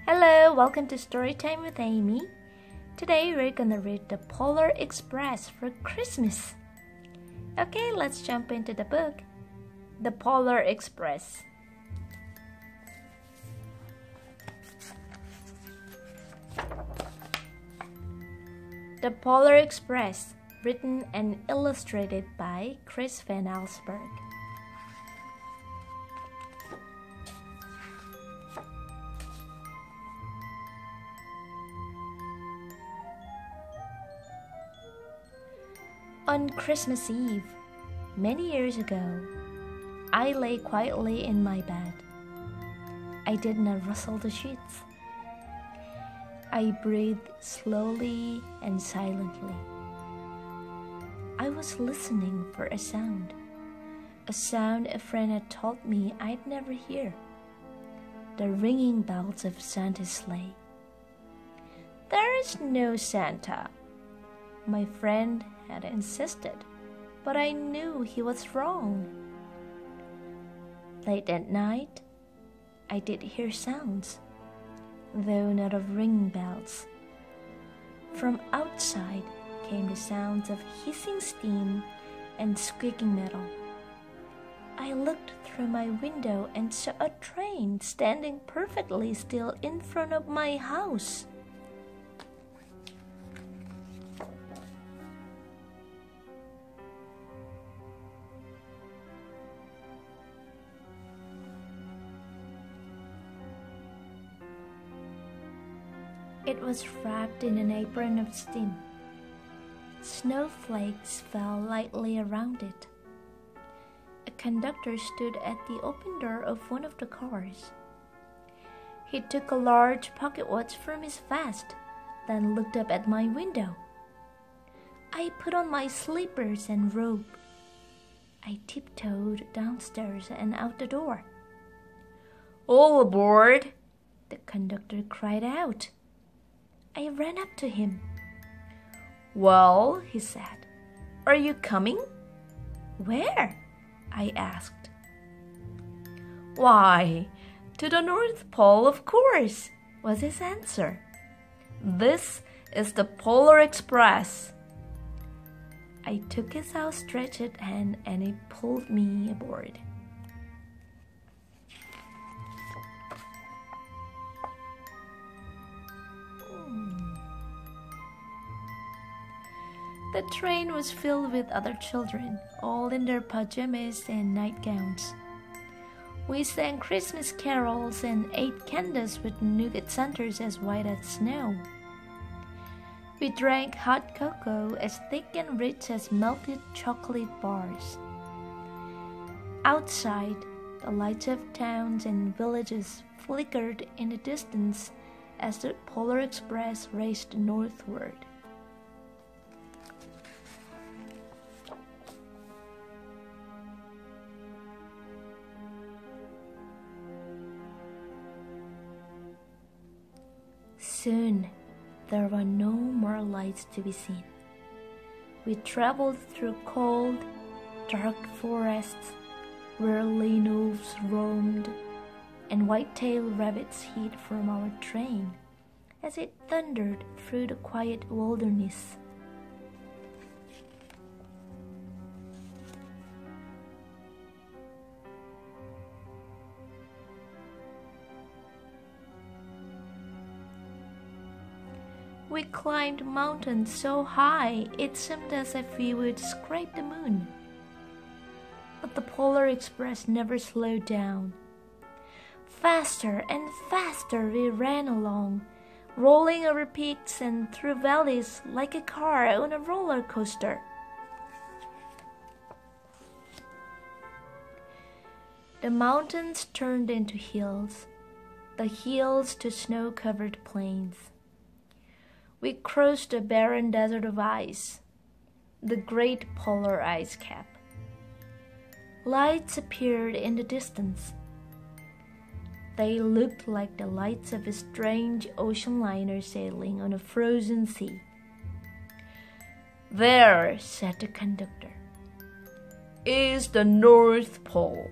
Hello, welcome to Storytime with Amy. Today we're gonna read The Polar Express for Christmas. Okay, let's jump into the book. The Polar Express. The Polar Express, written and illustrated by Chris Van Allsburg. On Christmas Eve, many years ago, I lay quietly in my bed. I did not rustle the sheets. I breathed slowly and silently. I was listening for a sound a friend had told me I'd never hear. The ringing bells of Santa's sleigh. There is no Santa, my friend had insisted, but I knew he was wrong. Late at night, I did hear sounds, though not of ringing bells. From outside came the sounds of hissing steam and squeaking metal. I looked through my window and saw a train standing perfectly still in front of my house. It was wrapped in an apron of steam. Snowflakes fell lightly around it. A conductor stood at the open door of one of the cars. He took a large pocket watch from his vest, then looked up at my window. I put on my slippers and robe. I tiptoed downstairs and out the door. "All aboard!" the conductor cried out. I ran up to him. "Well," he said, "are you coming?" "Where?" I asked. "Why, to the North Pole, of course," was his answer. "This is the Polar Express." I took his outstretched hand and he pulled me aboard. The train was filled with other children, all in their pajamas and nightgowns. We sang Christmas carols and ate candies with nougat centers as white as snow. We drank hot cocoa as thick and rich as melted chocolate bars. Outside, the lights of towns and villages flickered in the distance as the Polar Express raced northward. Soon, there were no more lights to be seen. We traveled through cold, dark forests where lone wolves roamed and white-tailed rabbits hid from our train as it thundered through the quiet wilderness. We climbed mountains so high it seemed as if we would scrape the moon. But the Polar Express never slowed down. Faster and faster we ran along, rolling over peaks and through valleys like a car on a roller coaster. The mountains turned into hills, the hills to snow-covered plains. We crossed a barren desert of ice, the great polar ice cap. Lights appeared in the distance. They looked like the lights of a strange ocean liner sailing on a frozen sea. "There," said the conductor, "is the North Pole."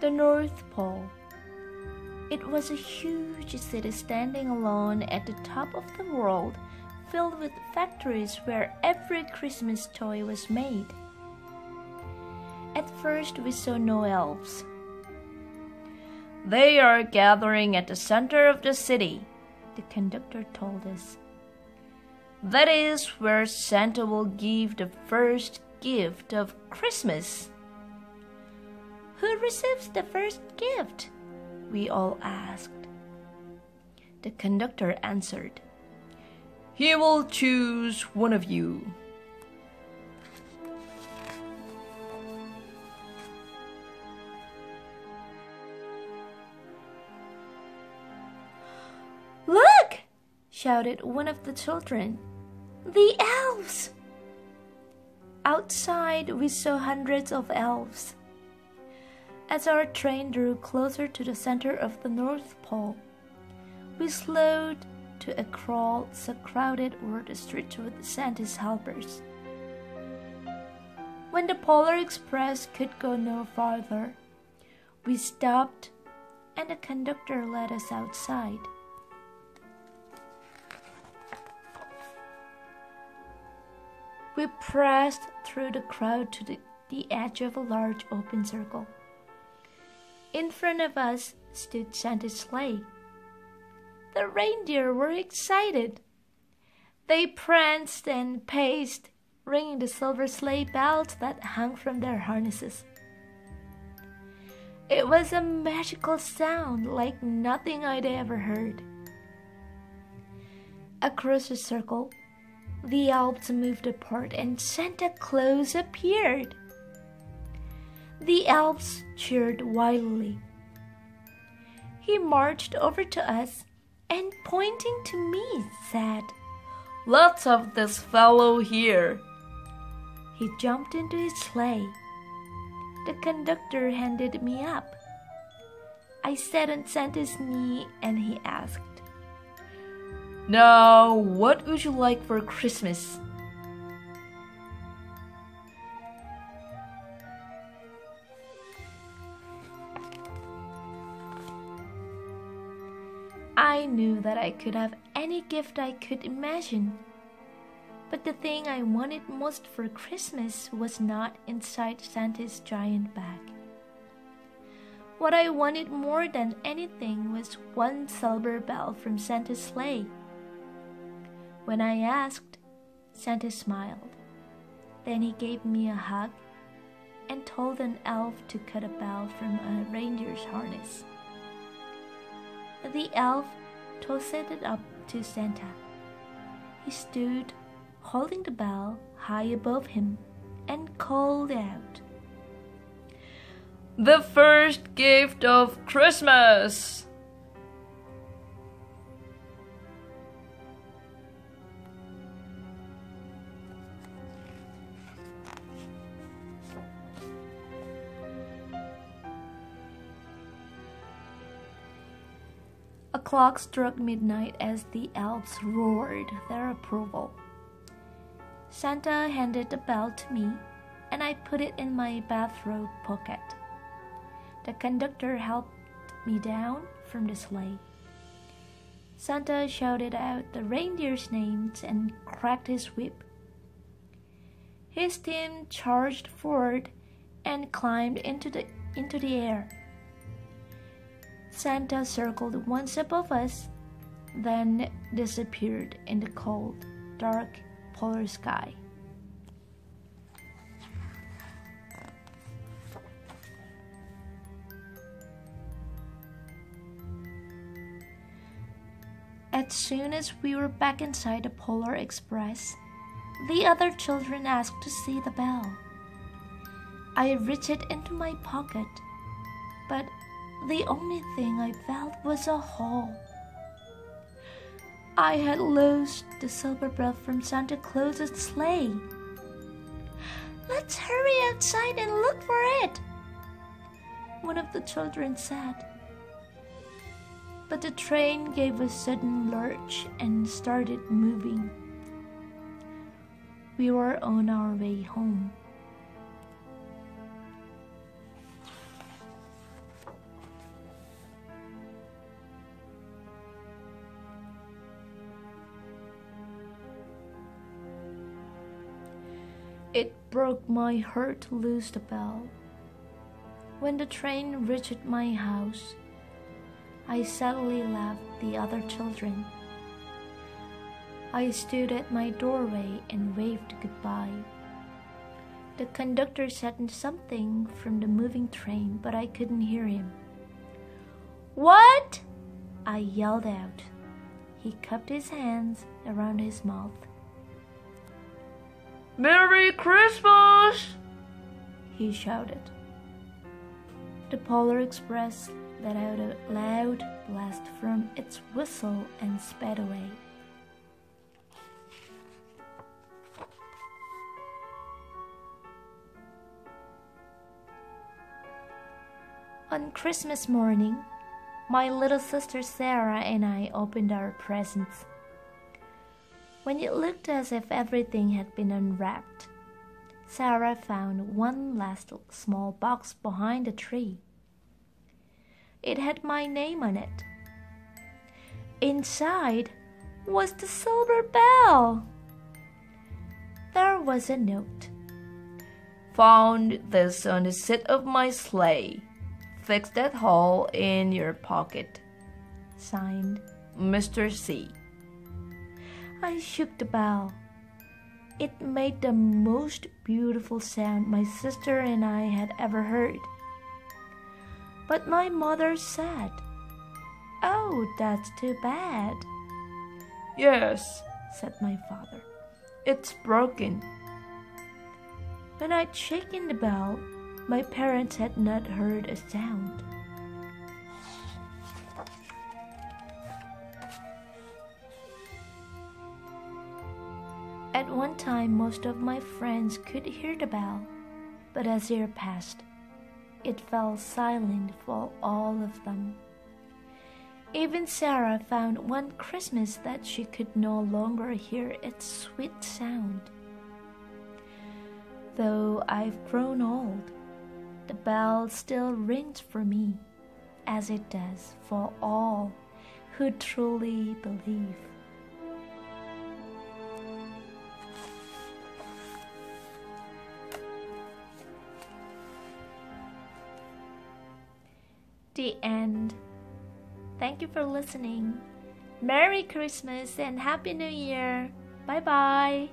The North Pole. It was a huge city standing alone at the top of the world, filled with factories where every Christmas toy was made. At first we saw no elves. "They are gathering at the center of the city," the conductor told us. "That is where Santa will give the first gift of Christmas." "Who receives the first gift?" we all asked. The conductor answered, "He will choose one of you." "Look!" shouted one of the children. "The elves!" Outside, we saw hundreds of elves. As our train drew closer to the center of the North Pole, we slowed to a crawl so crowded were the streets with Santa's helpers. When the Polar Express could go no farther, we stopped and the conductor led us outside. We pressed through the crowd to the edge of a large open circle. In front of us stood Santa's sleigh. The reindeer were excited. They pranced and paced, ringing the silver sleigh bells that hung from their harnesses. It was a magical sound like nothing I'd ever heard. Across the circle, the elves moved apart and Santa Claus appeared. The elves cheered wildly. He marched over to us and, pointing to me, said, "Let's have this fellow here." He jumped into his sleigh. The conductor handed me up. I sat on Santa's knee and he asked, "Now, what would you like for Christmas?" I knew that I could have any gift I could imagine. But the thing I wanted most for Christmas was not inside Santa's giant bag. What I wanted more than anything was one silver bell from Santa's sleigh. When I asked, Santa smiled. Then he gave me a hug and told an elf to cut a bell from a reindeer's harness. The elf tossed it up to Santa. He stood, holding the bell high above him, and called out, "The first gift of Christmas!" A clock struck midnight as the elves roared their approval. Santa handed the bell to me, and I put it in my bathrobe pocket. The conductor helped me down from the sleigh. Santa shouted out the reindeers' names and cracked his whip. His team charged forward and climbed into the air. Santa circled once above us, then disappeared in the cold, dark polar sky. As soon as we were back inside the Polar Express, the other children asked to see the bell. I reached into my pocket, but the only thing I felt was a hole. I had lost the silver bell from Santa Claus's sleigh. "Let's hurry outside and look for it," one of the children said. But the train gave a sudden lurch and started moving. We were on our way home. It broke my heart to lose the bell. When the train reached my house, I sadly left the other children. I stood at my doorway and waved goodbye. The conductor said something from the moving train, but I couldn't hear him. "What?" I yelled out. He cupped his hands around his mouth. "Merry Christmas!" he shouted. The Polar Express let out a loud blast from its whistle and sped away. On Christmas morning, my little sister Sarah and I opened our presents. When it looked as if everything had been unwrapped, Sarah found one last small box behind the tree. It had my name on it. Inside was the silver bell. There was a note. "Found this on the seat of my sleigh. Fix that hole in your pocket. Signed, Mr. C." I shook the bell. It made the most beautiful sound my sister and I had ever heard. But my mother said, "Oh, that's too bad." "Yes," said my father. "It's broken." When I'd shaken the bell, my parents had not heard a sound. At one time, most of my friends could hear the bell, but as year passed, it fell silent for all of them. Even Sarah found one Christmas that she could no longer hear its sweet sound. Though I've grown old, the bell still rings for me, as it does for all who truly believe. The end. Thank you for listening. Merry Christmas and Happy New Year. Bye bye.